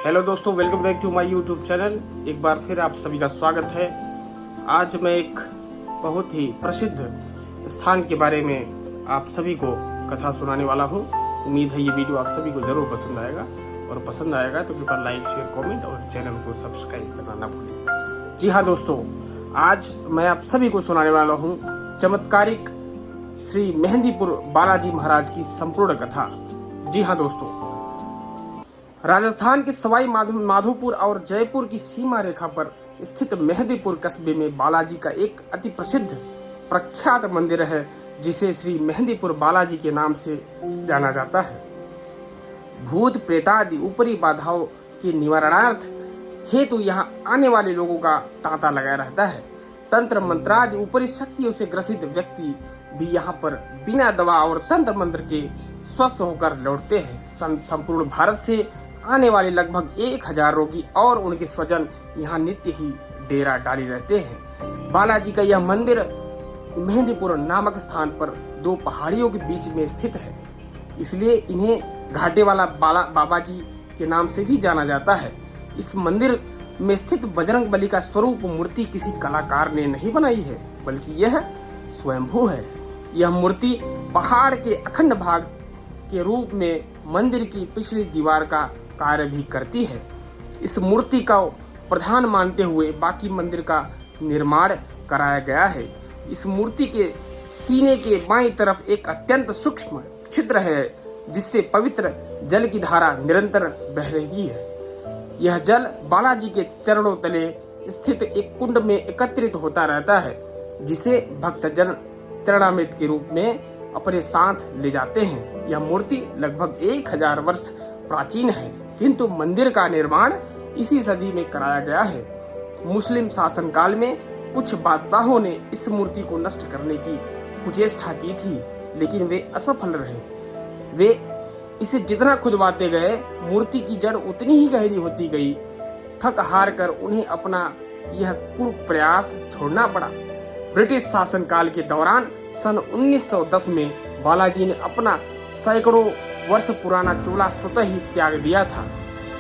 Hello दोस्तों, welcome back to my YouTube channel. एक बार फिर आप सभी का स्वागत है। आज मैं एक बहुत ही प्रसिद्ध स्थान के बारे में आप सभी को कथा सुनाने वाला हूँ। उम्मीद है ये वीडियो आप सभी को जरूर पसंद आएगा, और पसंद आएगा तो कृपया लाइक, शेयर, कमेंट और चैनल को सब्सक्राइब करना ना भूलें। जी हाँ दोस्तों, आज मैं आप सभी को सुनाने वाला हूँ चमत्कारिक श्री मेहंदीपुर बालाजी महाराज की संपूर्ण कथा। जी हाँ दोस्तों, राजस्थान के सवाई माधोपुर और जयपुर की सीमा रेखा पर स्थित मेहंदीपुर कस्बे में बालाजी का एक अति प्रसिद्ध प्रख्यात मंदिर है, जिसे श्री मेहंदीपुर बालाजी के नाम से जाना जाता है। भूत प्रेतादि ऊपरी बाधाओं के निवारणार्थ हेतु यहाँ आने वाले लोगों का तांता लगा रहता है। तंत्र मंत्रादि ऊपरी शक्तियों से ग्रसित व्यक्ति भी यहाँ पर बिना दवा और तंत्र मंत्र के स्वस्थ होकर लौटते हैं। संपूर्ण भारत से आने वाले लगभग 1000 रोगी और उनके स्वजन यहाँ नित्य ही डेरा डाली रहते हैं। बालाजी का यह मंदिर मेहंदीपुर नामक स्थान पर दो पहाड़ियों के बीच में स्थित है, इसलिए इन्हें घाटे वाला बाबा जी के नाम से भी जाना जाता है। इस मंदिर में स्थित बजरंग बली का स्वरूप मूर्ति किसी कलाकार ने नहीं बनाई है, बल्कि यह स्वयंभू है। यह मूर्ति पहाड़ के अखंड भाग के रूप में मंदिर की पिछली दीवार का कार्य भी करती है। इस मूर्ति का प्रधान मानते हुए बाकी मंदिर का निर्माण कराया गया है। इस मूर्ति के सीने के बाईं तरफ एक अत्यंत सूक्ष्म छिद्र है, जिससे पवित्र जल की धारा निरंतर बह रही है। यह जल बालाजी के चरणों तले स्थित एक कुंड में एकत्रित होता रहता है, जिसे भक्तजन चरणामृत के रूप में अपने साथ ले जाते हैं। यह मूर्ति लगभग 1000 वर्ष प्राचीन है, किंतु मंदिर का निर्माण इसी सदी में कराया गया है। मुस्लिम शासनकाल में कुछ बादशाहों ने इस मूर्ति को नष्ट करने की कुचेष्टा की थी, लेकिन वे असफल रहे। वे इसे जितना खुदवाते गए, मूर्ति की जड़ उतनी ही गहरी होती गई। थक हार कर उन्हें अपना यह कुरूप प्रयास छोड़ना पड़ा। ब्रिटिश शासनकाल के दौरान सन 1910 में बालाजी ने अपना सैकड़ों वर्ष पुराना चोला स्वतः ही त्याग दिया था।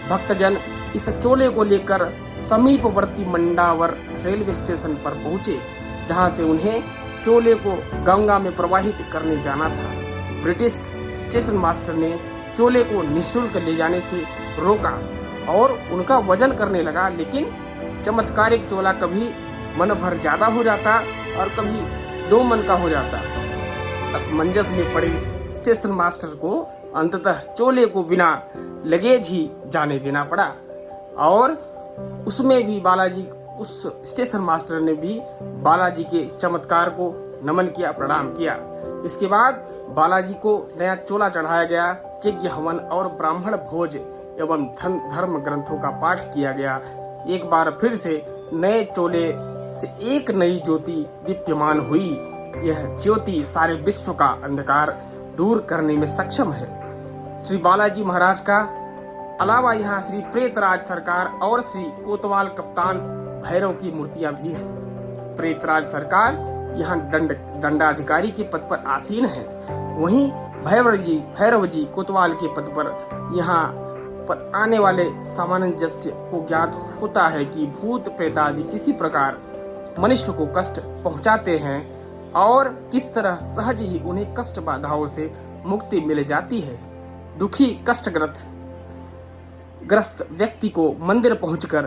भक्तजन इस चोले को लेकर समीपवर्ती मंडावर रेलवे स्टेशन पर पहुंचे, जहां से उन्हें चोले को गंगा में प्रवाहित करने जाना था। ब्रिटिश स्टेशन मास्टर ने चोले को निःशुल्क ले जाने से रोका और उनका वजन करने लगा, लेकिन चमत्कारिक चोला कभी मन भर ज्यादा हो जाता और कभी 2 मन का हो जाता। असमंजस में पड़े स्टेशन मास्टर को अंततः चोले को बिना लगेज ही जाने देना पड़ा, और उसमें भी उस स्टेशन मास्टर ने भी बालाजी के चमत्कार को नमन किया, प्रणाम किया। इसके बाद बालाजी को नया चोला चढ़ाया गया। यज्ञ हवन और ब्राह्मण भोज एवं धर्म ग्रंथों का पाठ किया गया। एक बार फिर से नए चोले से एक नई ज्योति दीप्यमान हुई। यह ज्योति सारे विश्व का अंधकार दूर करने में सक्षम है। श्री बालाजी महाराज का अलावा यहाँ श्री प्रेतराज सरकार और श्री कोतवाल कप्तान भैरव की मूर्तियां भी हैं। प्रेतराज सरकार यहाँ दंडाधिकारी के पद पर आसीन है, वहीं भैरव जी कोतवाल के पद पर यहाँ पर आने वाले सामंजस्य को ज्ञात होता है कि भूत प्रेत आदि किसी प्रकार मनुष्य को कष्ट पहुंचाते हैं, और किस तरह सहज ही उन्हें कष्ट बाधाओं से मुक्ति मिल जाती है। दुखी ग्रस्त व्यक्ति को मंदिर पहुंचकर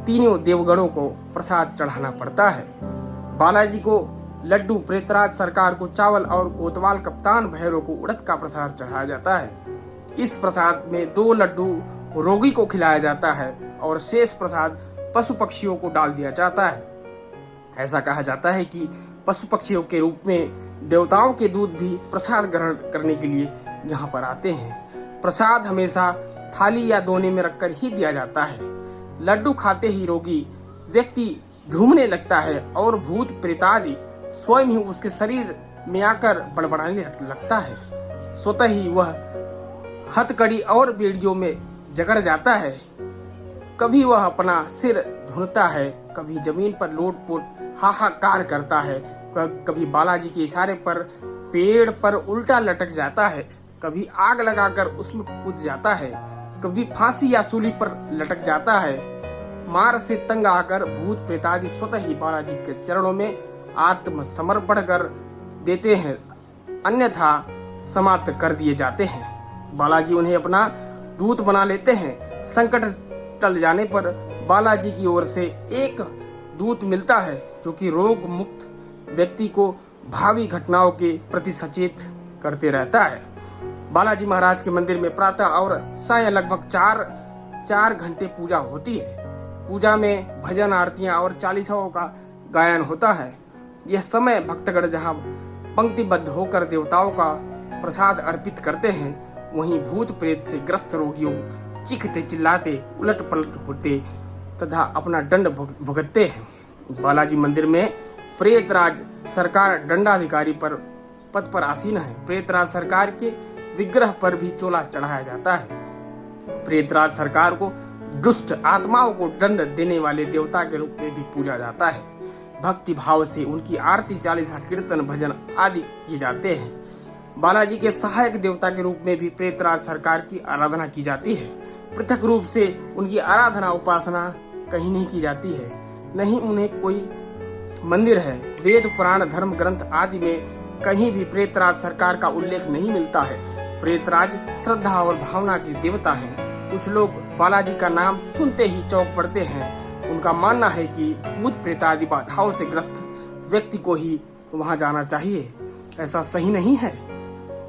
तीनों देवगणों को प्रसाद चढ़ाना पड़ता है। बालाजी को लड्डू, प्रेतराज सरकार को चावल और कोतवाल कप्तान भैरव को उड़द का प्रसाद चढ़ाया जाता है। इस प्रसाद में 2 लड्डू रोगी को खिलाया जाता है और शेष प्रसाद पशु पक्षियों को डाल दिया जाता है। ऐसा कहा जाता है कि पशु पक्षियों के रूप में देवताओं के दूत भी प्रसाद ग्रहण करने के लिए यहाँ पर आते हैं। प्रसाद हमेशा थाली या दोने में रखकर ही दिया जाता है। लड्डू खाते ही रोगी व्यक्ति झूमने लगता है और भूत प्रेतादि स्वयं ही उसके शरीर में आकर बड़बड़ाने लगता है। स्वतः ही वह हथकड़ी और बेड़ियों में जकड़ जाता है। कभी वह अपना सिर धुनता है, कभी जमीन पर लोटपोट हाहाकार करता है, कभी बालाजी के इशारे पर पेड़ पर उल्टा लटक जाता है, कभी आग लगाकर उसमें कूद जाता है। कभी फांसी या सूली पर लटक जाता है। मार से तंग आकर भूत प्रेतादि स्वतः ही बालाजी के चरणों में आत्मसमर्पण कर देते हैं, अन्यथा समाप्त कर दिए जाते हैं। बालाजी उन्हें अपना दूत बना लेते हैं। संकट टल जाने पर बालाजी की ओर से एक दूत मिलता है जो कि रोग मुक्त व्यक्ति को भावी घटनाओं के प्रति सचेत करते रहता है। बालाजी महाराज के मंदिर में प्रातः और साय लगभग 4 घंटे पूजा होती है। पूजा में भजन, आरतियां और चालीसाओं का गायन होता है। यह समय भक्तगण जहां पंक्तिबद्ध होकर देवताओं का प्रसाद अर्पित करते हैं, वहीं भूत प्रेत से ग्रस्त रोगियों चीखते चिल्लाते उलट पलट होते तथा अपना दंड भुगतते हैं। बालाजी मंदिर में प्रेतराज सरकार दंडाधिकारी पर पद पर आसीन है। प्रेतराज सरकार के विग्रह पर भी चोला चढ़ाया जाता है। प्रेतराज सरकार को दुष्ट आत्माओं को दंड देने वाले देवता के रूप में भी पूजा जाता है। भक्ति भाव से उनकी आरती, चालीसा, कीर्तन, भजन आदि किए जाते हैं। बालाजी के सहायक देवता के रूप में भी प्रेतराज सरकार की आराधना की जाती है। पृथक रूप से उनकी आराधना उपासना कहीं नहीं की जाती है, नहीं उन्हें कोई मंदिर है। वेद, पुराण, धर्म ग्रंथ आदि में कहीं भी प्रेतराज सरकार का उल्लेख नहीं मिलता है। प्रेतराज श्रद्धा और भावना के देवता हैं। कुछ लोग बालाजी का नाम सुनते ही चौंक पड़ते हैं। उनका मानना है कि भूत प्रेतादि बाधाओं से ग्रस्त व्यक्ति को ही वहां जाना चाहिए। ऐसा सही नहीं है।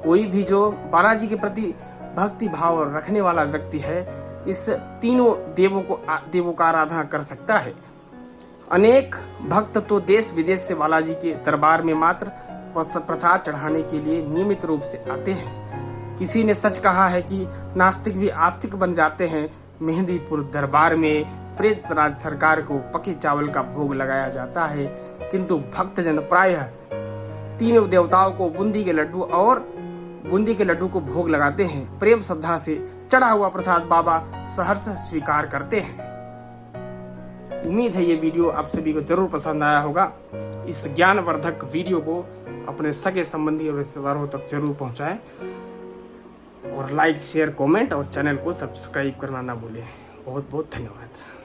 कोई भी जो बालाजी के प्रति भक्ति भाव रखने वाला व्यक्ति है, इस तीनों देवों का आराधना कर सकता है। अनेक भक्त तो देश विदेश से बालाजी के दरबार में मात्र प्रसाद चढ़ाने के लिए नियमित रूप से आते हैं। किसी ने सच कहा है कि नास्तिक भी आस्तिक बन जाते हैं। मेहंदीपुर दरबार में प्रेतराज सरकार को पके चावल का भोग लगाया जाता है, किंतु भक्तजन प्रायः तीनों देवताओं को बूंदी के लड्डू को भोग लगाते हैं। प्रेम श्रद्धा से चढ़ा हुआ प्रसाद बाबा सहर्ष स्वीकार करते हैं। उम्मीद है ये वीडियो आप सभी को जरूर पसंद आया होगा। इस ज्ञानवर्धक वीडियो को अपने सगे संबंधी और रिश्तेदारों तक जरूर पहुंचाएं और लाइक, शेयर, कमेंट और चैनल को सब्सक्राइब करना ना भूलें। बहुत बहुत धन्यवाद।